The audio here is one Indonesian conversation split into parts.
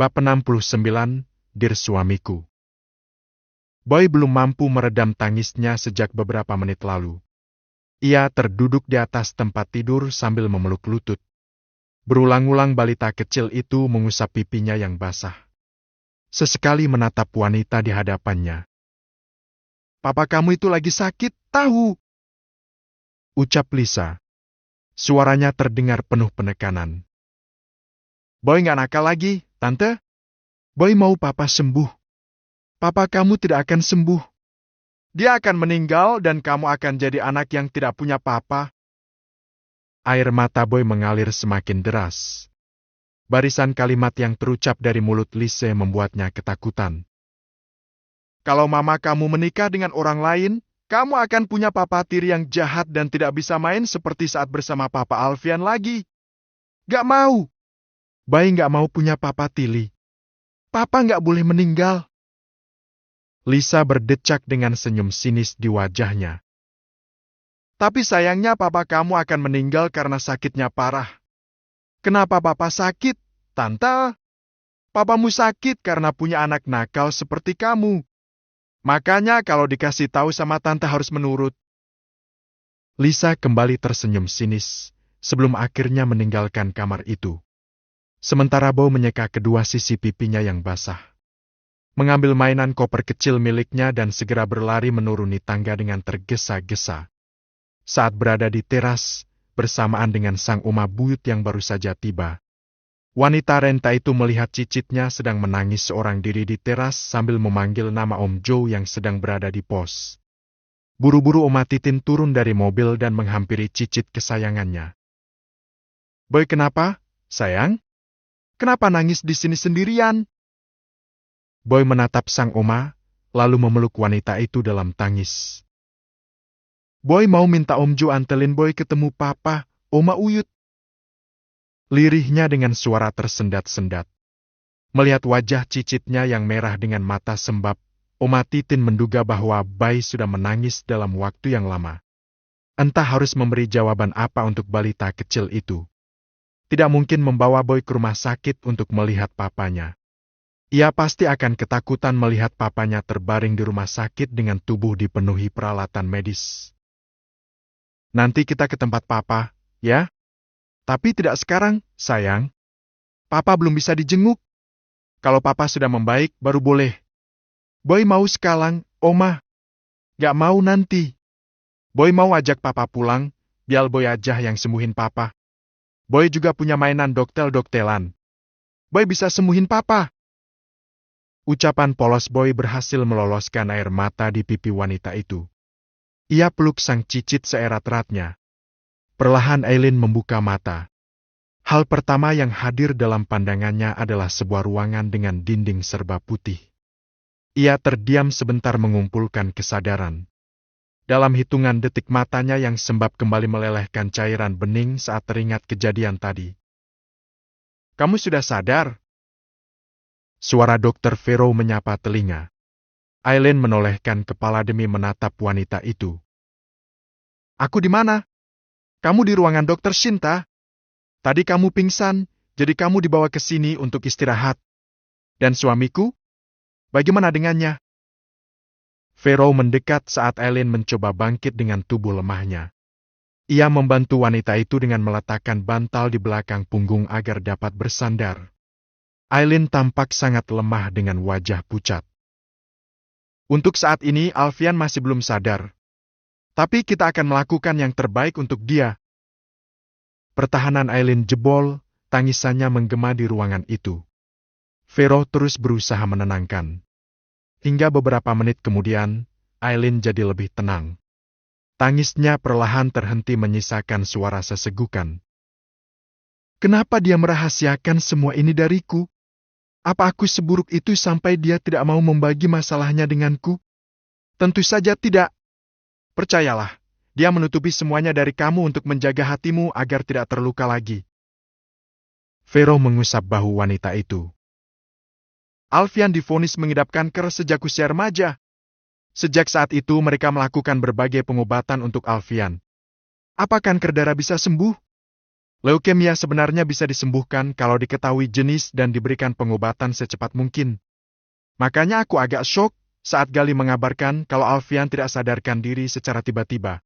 Bab 69, Dir Suamiku. Boy belum mampu meredam tangisnya sejak beberapa menit lalu. Ia terduduk di atas tempat tidur sambil memeluk lutut. Berulang-ulang balita kecil itu mengusap pipinya yang basah. Sesekali menatap wanita di hadapannya. "Papa kamu itu lagi sakit, tahu?" ucap Lisa. Suaranya terdengar penuh penekanan. "Boy nggak nakal lagi, Tante. Boy mau papa sembuh. Papa kamu tidak akan sembuh. Dia akan meninggal dan kamu akan jadi anak yang tidak punya papa." Air mata Boy mengalir semakin deras. Barisan kalimat yang terucap dari mulut Lise membuatnya ketakutan. "Kalau mama kamu menikah dengan orang lain, kamu akan punya papa tiri yang jahat dan tidak bisa main seperti saat bersama papa Alfian lagi. Gak mau. Boy gak mau punya papa tiri. Papa gak boleh meninggal." Lisa berdecak dengan senyum sinis di wajahnya. "Tapi sayangnya papa kamu akan meninggal karena sakitnya parah." "Kenapa papa sakit, Tante?" "Papamu sakit karena punya anak nakal seperti kamu. Makanya kalau dikasih tahu sama Tante harus menurut." Lisa kembali tersenyum sinis, sebelum akhirnya meninggalkan kamar itu. Sementara Boy menyeka kedua sisi pipinya yang basah. Mengambil mainan koper kecil miliknya dan segera berlari menuruni tangga dengan tergesa-gesa. Saat berada di teras, bersamaan dengan sang oma buyut yang baru saja tiba, wanita renta itu melihat cicitnya sedang menangis seorang diri di teras sambil memanggil nama Om Joe yang sedang berada di pos. Buru-buru Oma Titin turun dari mobil dan menghampiri cicit kesayangannya. "Boy, kenapa, sayang? Kenapa nangis di sini sendirian?" Boy menatap sang oma, lalu memeluk wanita itu dalam tangis. "Boy mau minta Om Joe antelin Boy ketemu Papa, Oma Uyut." Lirihnya dengan suara tersendat-sendat. Melihat wajah cicitnya yang merah dengan mata sembab, Oma Titin menduga bahwa Boy sudah menangis dalam waktu yang lama. Entah harus memberi jawaban apa untuk balita kecil itu. Tidak mungkin membawa Boy ke rumah sakit untuk melihat papanya. Ia pasti akan ketakutan melihat papanya terbaring di rumah sakit dengan tubuh dipenuhi peralatan medis. "Nanti kita ke tempat papa, ya? Tapi tidak sekarang, sayang. Papa belum bisa dijenguk. Kalau papa sudah membaik, baru boleh." "Boy mau sekarang, Oma. Gak mau nanti. Boy mau ajak papa pulang, biar Boy aja yang sembuhin papa. Boy juga punya mainan doktel-doktelan. Boy bisa sembuhin papa." Ucapan polos Boy berhasil meloloskan air mata di pipi wanita itu. Ia peluk sang cicit seerat-eratnya. Perlahan Aileen membuka mata. Hal pertama yang hadir dalam pandangannya adalah sebuah ruangan dengan dinding serba putih. Ia terdiam sebentar mengumpulkan kesadaran. Dalam hitungan detik matanya yang sembab kembali melelehkan cairan bening saat teringat kejadian tadi. "Kamu sudah sadar?" Suara Dr. Vero menyapa telinga. Aileen menolehkan kepala demi menatap wanita itu. "Aku di mana?" "Kamu di ruangan Dr. Shinta. Tadi kamu pingsan, jadi kamu dibawa ke sini untuk istirahat. Dan suamiku? Bagaimana dengannya?" Vero mendekat saat Aileen mencoba bangkit dengan tubuh lemahnya. Ia membantu wanita itu dengan meletakkan bantal di belakang punggung agar dapat bersandar. Aileen tampak sangat lemah dengan wajah pucat. "Untuk saat ini Alfian masih belum sadar. Tapi kita akan melakukan yang terbaik untuk dia." Pertahanan Aileen jebol, tangisannya menggema di ruangan itu. Vero terus berusaha menenangkan. Hingga beberapa menit kemudian, Aileen jadi lebih tenang. Tangisnya perlahan terhenti menyisakan suara sesegukan. "Kenapa dia merahasiakan semua ini dariku? Apa aku seburuk itu sampai dia tidak mau membagi masalahnya denganku? Tentu saja tidak. Percayalah, dia menutupi semuanya dari kamu untuk menjaga hatimu agar tidak terluka lagi." Vero mengusap bahu wanita itu. "Alfian divonis mengidap kanker sejak usia remaja. Sejak saat itu mereka melakukan berbagai pengobatan untuk Alfian. Apa kanker darah bisa sembuh? Leukemia sebenarnya bisa disembuhkan kalau diketahui jenis dan diberikan pengobatan secepat mungkin. Makanya aku agak syok saat Gali mengabarkan kalau Alfian tidak sadarkan diri secara tiba-tiba.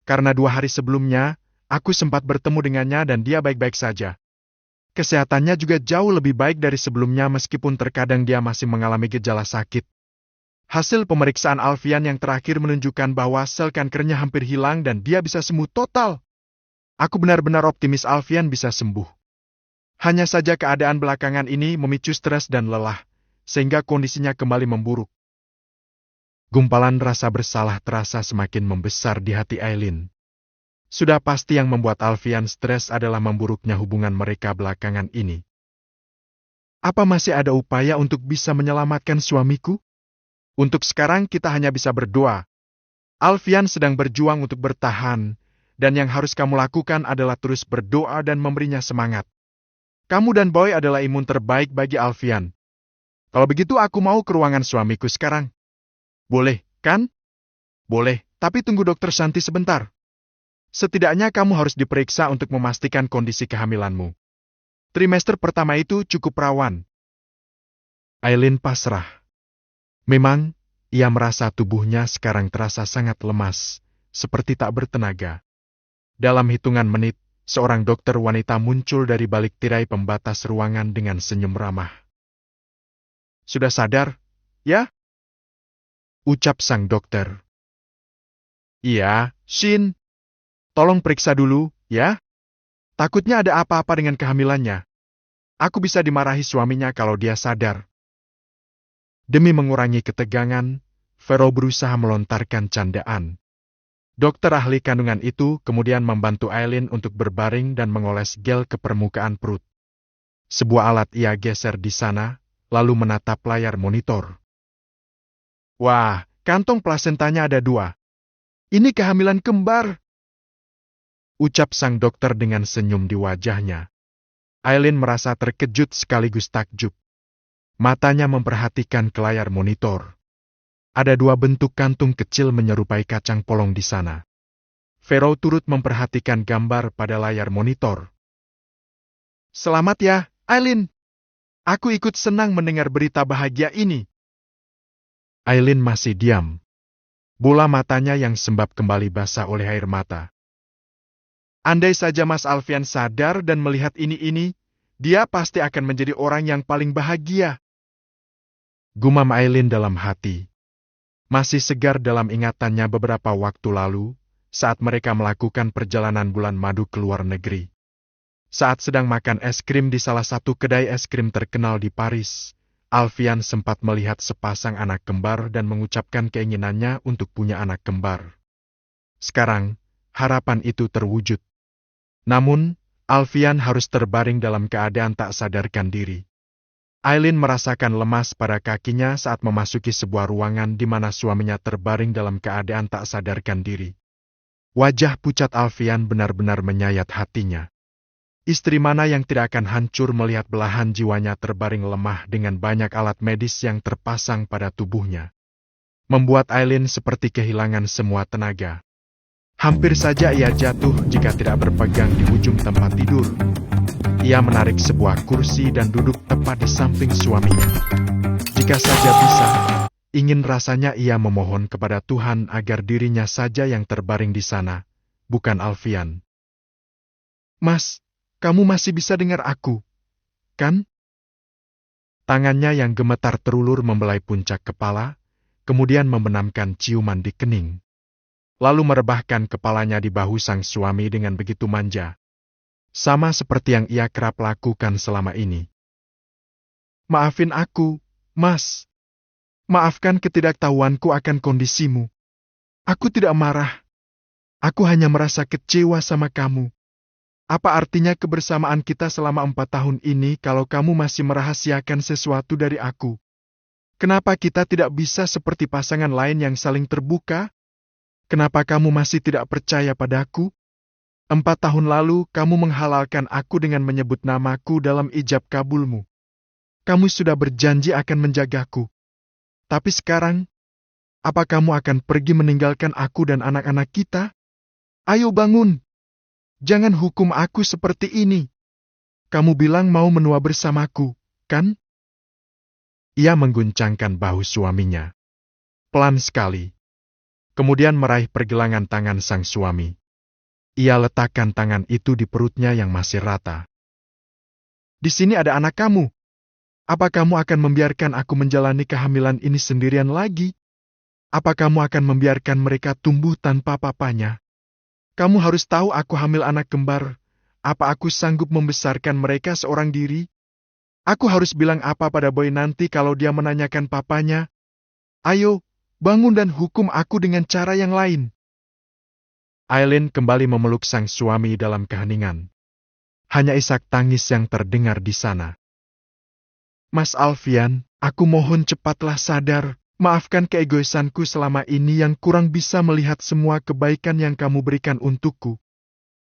Karena 2 hari sebelumnya, aku sempat bertemu dengannya dan dia baik-baik saja. Kesehatannya juga jauh lebih baik dari sebelumnya meskipun terkadang dia masih mengalami gejala sakit. Hasil pemeriksaan Alfian yang terakhir menunjukkan bahwa sel kankernya hampir hilang dan dia bisa sembuh total. Aku benar-benar optimis Alfian bisa sembuh. Hanya saja keadaan belakangan ini memicu stres dan lelah, sehingga kondisinya kembali memburuk. Gumpalan rasa bersalah terasa semakin membesar di hati Aileen. Sudah pasti yang membuat Alfian stres adalah memburuknya hubungan mereka belakangan ini. Apa masih ada upaya untuk bisa menyelamatkan suamiku? Untuk sekarang kita hanya bisa berdoa. Alfian sedang berjuang untuk bertahan, dan yang harus kamu lakukan adalah terus berdoa dan memberinya semangat. Kamu dan Boy adalah imun terbaik bagi Alfian. Kalau begitu aku mau ke ruangan suamiku sekarang. Boleh, kan? Boleh, tapi tunggu Dokter Santi sebentar. Setidaknya kamu harus diperiksa untuk memastikan kondisi kehamilanmu. Trimester pertama itu cukup rawan. Aileen pasrah. Memang, ia merasa tubuhnya sekarang terasa sangat lemas, seperti tak bertenaga. Dalam hitungan menit, seorang dokter wanita muncul dari balik tirai pembatas ruangan dengan senyum ramah. Sudah sadar, ya? Ucap sang dokter. Iya, Shin. Tolong periksa dulu, ya? Takutnya ada apa-apa dengan kehamilannya. Aku bisa dimarahi suaminya kalau dia sadar. Demi mengurangi ketegangan, Vero berusaha melontarkan candaan. Dokter ahli kandungan itu kemudian membantu Aileen untuk berbaring dan mengoles gel ke permukaan perut. Sebuah alat ia geser di sana, lalu menatap layar monitor. Wah, kantong plasentanya ada 2. Ini kehamilan kembar. Ucap sang dokter dengan senyum di wajahnya. Aileen merasa terkejut sekaligus takjub. Matanya memperhatikan ke layar monitor. Ada 2 bentuk kantung kecil menyerupai kacang polong di sana. Vero turut memperhatikan gambar pada layar monitor. Selamat ya, Aileen. Aku ikut senang mendengar berita bahagia ini. Aileen masih diam. Bola matanya yang sembab kembali basah oleh air mata. Andai saja Mas Alfian sadar dan melihat ini, dia pasti akan menjadi orang yang paling bahagia. Gumam Aileen dalam hati. Masih segar dalam ingatannya beberapa waktu lalu, saat mereka melakukan perjalanan bulan madu ke luar negeri. Saat sedang makan es krim di salah satu kedai es krim terkenal di Paris, Alfian sempat melihat sepasang anak kembar dan mengucapkan keinginannya untuk punya anak kembar. Sekarang, harapan itu terwujud. Namun, Alfian harus terbaring dalam keadaan tak sadarkan diri. Aileen merasakan lemas pada kakinya saat memasuki sebuah ruangan di mana suaminya terbaring dalam keadaan tak sadarkan diri. Wajah pucat Alfian benar-benar menyayat hatinya. Istri mana yang tidak akan hancur melihat belahan jiwanya terbaring lemah dengan banyak alat medis yang terpasang pada tubuhnya. Membuat Aileen seperti kehilangan semua tenaga. Hampir saja ia jatuh jika tidak berpegang di ujung tempat tidur. Ia menarik sebuah kursi dan duduk tepat di samping suaminya. Jika saja bisa, ingin rasanya ia memohon kepada Tuhan agar dirinya saja yang terbaring di sana, bukan Alfian. Mas, kamu masih bisa dengar aku, kan? Tangannya yang gemetar terulur membelai puncak kepala, kemudian membenamkan ciuman di kening. Lalu merebahkan kepalanya di bahu sang suami dengan begitu manja. Sama seperti yang ia kerap lakukan selama ini. Maafin aku, Mas. Maafkan ketidaktahuanku akan kondisimu. Aku tidak marah. Aku hanya merasa kecewa sama kamu. Apa artinya kebersamaan kita selama 4 tahun ini kalau kamu masih merahasiakan sesuatu dari aku? Kenapa kita tidak bisa seperti pasangan lain yang saling terbuka? Kenapa kamu masih tidak percaya padaku? 4 tahun lalu, kamu menghalalkan aku dengan menyebut namaku dalam ijab kabulmu. Kamu sudah berjanji akan menjagaku. Tapi sekarang, apa kamu akan pergi meninggalkan aku dan anak-anak kita? Ayo bangun! Jangan hukum aku seperti ini. Kamu bilang mau menua bersamaku, kan? Ia mengguncangkan bahu suaminya. Pelan sekali. Kemudian meraih pergelangan tangan sang suami. Ia letakkan tangan itu di perutnya yang masih rata. Di sini ada anak kamu. Apa kamu akan membiarkan aku menjalani kehamilan ini sendirian lagi? Apa kamu akan membiarkan mereka tumbuh tanpa papanya? Kamu harus tahu aku hamil anak kembar. Apa aku sanggup membesarkan mereka seorang diri? Aku harus bilang apa pada Boy nanti kalau dia menanyakan papanya? Ayo, bangun dan hukum aku dengan cara yang lain. Aileen kembali memeluk sang suami dalam keheningan. Hanya isak tangis yang terdengar di sana. Mas Alfian, aku mohon cepatlah sadar. Maafkan keegoisanku selama ini yang kurang bisa melihat semua kebaikan yang kamu berikan untukku.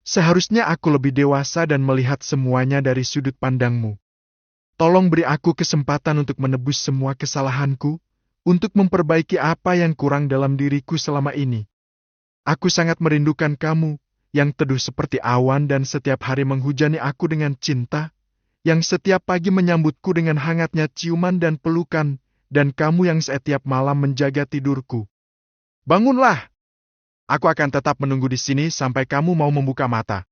Seharusnya aku lebih dewasa dan melihat semuanya dari sudut pandangmu. Tolong beri aku kesempatan untuk menebus semua kesalahanku, untuk memperbaiki apa yang kurang dalam diriku selama ini. Aku sangat merindukan kamu, yang teduh seperti awan dan setiap hari menghujani aku dengan cinta, yang setiap pagi menyambutku dengan hangatnya ciuman dan pelukan, dan kamu yang setiap malam menjaga tidurku. Bangunlah! Aku akan tetap menunggu di sini sampai kamu mau membuka mata.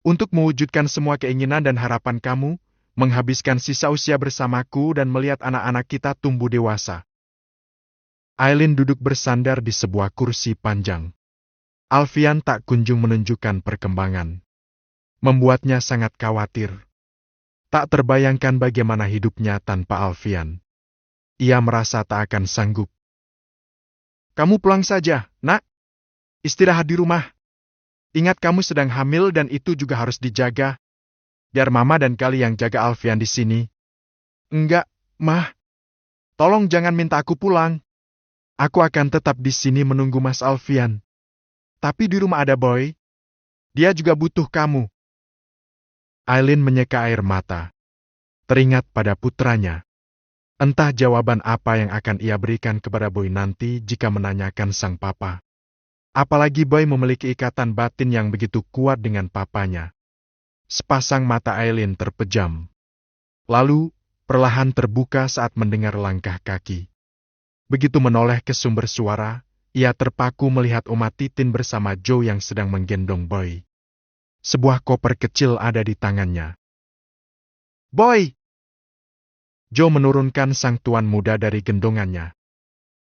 Untuk mewujudkan semua keinginan dan harapan kamu, menghabiskan sisa usia bersamaku dan melihat anak-anak kita tumbuh dewasa. Aileen duduk bersandar di sebuah kursi panjang. Alfian tak kunjung menunjukkan perkembangan. Membuatnya sangat khawatir. Tak terbayangkan bagaimana hidupnya tanpa Alfian. Ia merasa tak akan sanggup. Kamu pulang saja, nak. Istirahat di rumah. Ingat kamu sedang hamil dan itu juga harus dijaga. Biar mama dan kali yang jaga Alfian di sini. Enggak, mah. Tolong jangan minta aku pulang. Aku akan tetap di sini menunggu Mas Alfian. Tapi di rumah ada Boy. Dia juga butuh kamu. Aileen menyeka air mata. Teringat pada putranya. Entah jawaban apa yang akan ia berikan kepada Boy nanti jika menanyakan sang papa. Apalagi Boy memiliki ikatan batin yang begitu kuat dengan papanya. Sepasang mata Aileen terpejam. Lalu, perlahan terbuka saat mendengar langkah kaki. Begitu menoleh ke sumber suara, ia terpaku melihat Oma Titin bersama Joe yang sedang menggendong Boy. Sebuah koper kecil ada di tangannya. Boy! Joe menurunkan sang tuan muda dari gendongannya.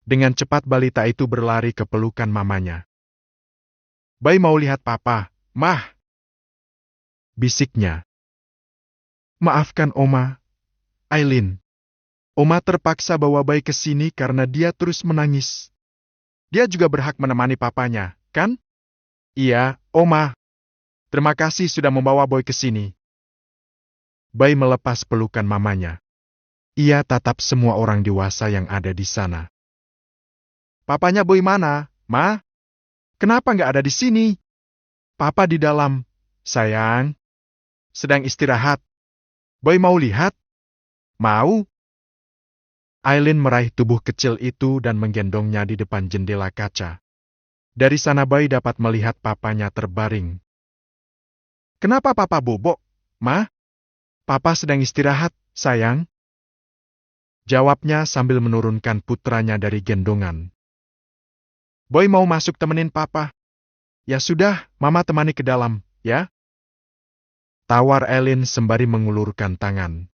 Dengan cepat balita itu berlari ke pelukan mamanya. Boy mau lihat papa, mah. Bisiknya. Maafkan Oma, Aileen. Oma terpaksa bawa Boy ke sini karena dia terus menangis. Dia juga berhak menemani papanya, kan? Iya, Oma. Terima kasih sudah membawa Boy ke sini. Boy melepas pelukan mamanya. Ia tatap semua orang dewasa yang ada di sana. Papanya Boy mana, Ma? Kenapa nggak ada di sini? Papa di dalam, sayang. Sedang istirahat. Boy mau lihat? Mau? Aileen meraih tubuh kecil itu dan menggendongnya di depan jendela kaca. Dari sana Boy dapat melihat papanya terbaring. Kenapa papa bobok, Ma? Papa sedang istirahat, sayang. Jawabnya sambil menurunkan putranya dari gendongan. Boy mau masuk temenin papa. Ya sudah, mama temani ke dalam, ya? Tawar Aileen sembari mengulurkan tangan.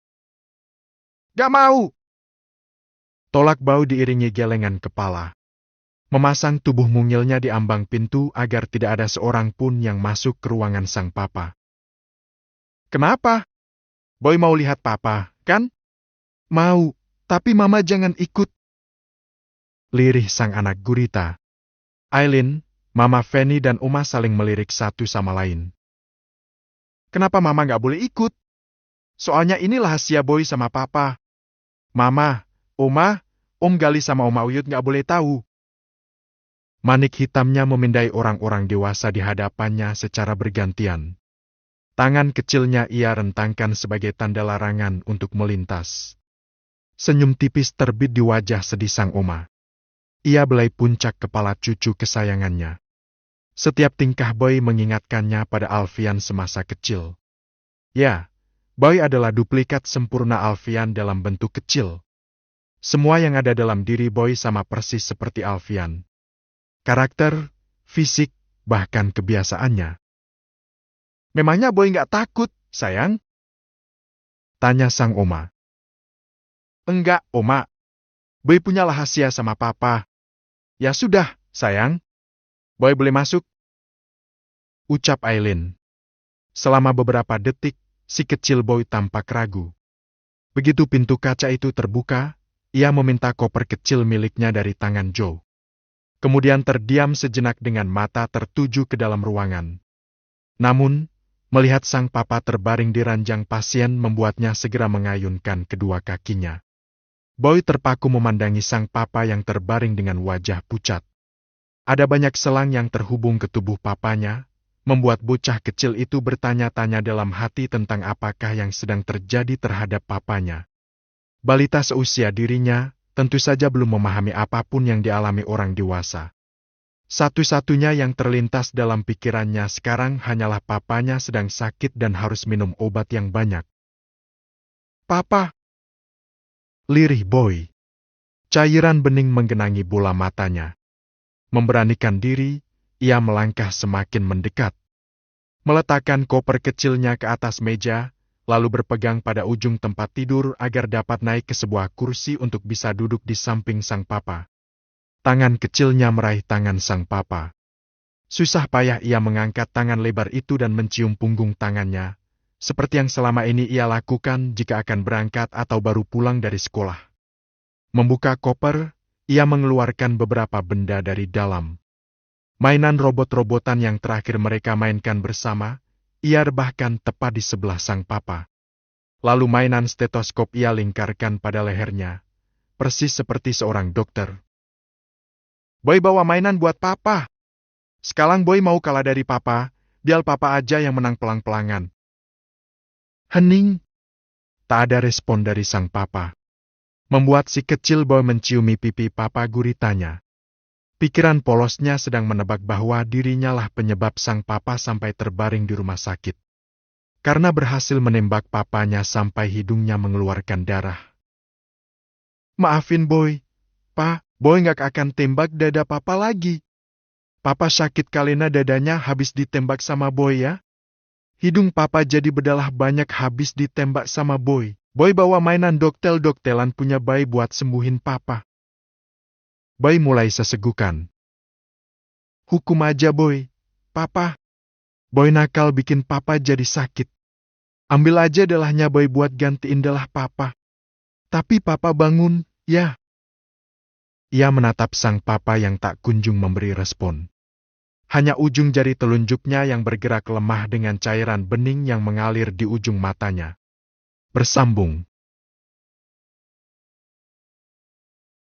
Gak mau! Tolak bau diiringi gelengan kepala. Memasang tubuh mungilnya di ambang pintu agar tidak ada seorang pun yang masuk ke ruangan sang papa. Kenapa? Boy mau lihat papa, kan? Mau, tapi mama jangan ikut. Lirih sang anak gurita. Aileen, Mama Fanny dan Oma saling melirik satu sama lain. Kenapa mama nggak boleh ikut? Soalnya ini rahasia Boy sama papa. Mama, Oma, Om Gali sama Oma Uyut nggak boleh tahu. Manik hitamnya memindai orang-orang dewasa di hadapannya secara bergantian. Tangan kecilnya ia rentangkan sebagai tanda larangan untuk melintas. Senyum tipis terbit di wajah sedih sang Oma. Ia belai puncak kepala cucu kesayangannya. Setiap tingkah Boy mengingatkannya pada Alfian semasa kecil. Ya, Boy adalah duplikat sempurna Alfian dalam bentuk kecil. Semua yang ada dalam diri Boy sama persis seperti Alfian. Karakter, fisik, bahkan kebiasaannya. Memangnya Boy nggak takut, sayang? Tanya sang oma. Enggak, Oma. Boy punya rahasia sama Papa. Ya sudah, sayang. Boy boleh masuk? Ucap Aileen. Selama beberapa detik, si kecil Boy tampak ragu. Begitu pintu kaca itu terbuka, ia meminta koper kecil miliknya dari tangan Joe. Kemudian terdiam sejenak dengan mata tertuju ke dalam ruangan. Namun, melihat sang papa terbaring di ranjang pasien membuatnya segera mengayunkan kedua kakinya. Boy terpaku memandangi sang papa yang terbaring dengan wajah pucat. Ada banyak selang yang terhubung ke tubuh papanya, membuat bocah kecil itu bertanya-tanya dalam hati tentang apakah yang sedang terjadi terhadap papanya. Balita seusia dirinya, tentu saja belum memahami apapun yang dialami orang dewasa. Satu-satunya yang terlintas dalam pikirannya sekarang hanyalah papanya sedang sakit dan harus minum obat yang banyak. Papa! Lirih Boy. Cairan bening menggenangi bola matanya. Memberanikan diri, ia melangkah semakin mendekat. Meletakkan koper kecilnya ke atas meja, lalu berpegang pada ujung tempat tidur agar dapat naik ke sebuah kursi untuk bisa duduk di samping sang papa. Tangan kecilnya meraih tangan sang papa. Susah payah ia mengangkat tangan lebar itu dan mencium punggung tangannya, seperti yang selama ini ia lakukan jika akan berangkat atau baru pulang dari sekolah. Membuka koper, ia mengeluarkan beberapa benda dari dalam. Mainan robot-robotan yang terakhir mereka mainkan bersama, ia rebahkan tepat di sebelah sang papa. Lalu mainan stetoskop ia lingkarkan pada lehernya, persis seperti seorang dokter. Boy bawa mainan buat papa. Sekarang Boy mau kalah dari papa, biar papa aja yang menang pelang-pelangan. Hening. Tak ada respon dari sang papa. Membuat si kecil Boy menciumi pipi papa guritanya. Pikiran polosnya sedang menebak bahwa dirinya lah penyebab sang papa sampai terbaring di rumah sakit. Karena berhasil menembak papanya sampai hidungnya mengeluarkan darah. Maafin Boy, Pa, Boy nggak akan tembak dada papa lagi. Papa sakit karena dadanya habis ditembak sama Boy ya. Hidung papa jadi bedalah banyak habis ditembak sama Boy. Boy bawa mainan doktel-doktelan punya Boy buat sembuhin papa. Boy mulai sesegukan. Hukum aja Boy, papa. Boy nakal bikin papa jadi sakit. Ambil aja dalahnya Boy buat gantiin dalah papa. Tapi papa bangun, ya. Ia menatap sang papa yang tak kunjung memberi respon. Hanya ujung jari telunjuknya yang bergerak lemah dengan cairan bening yang mengalir di ujung matanya. Bersambung.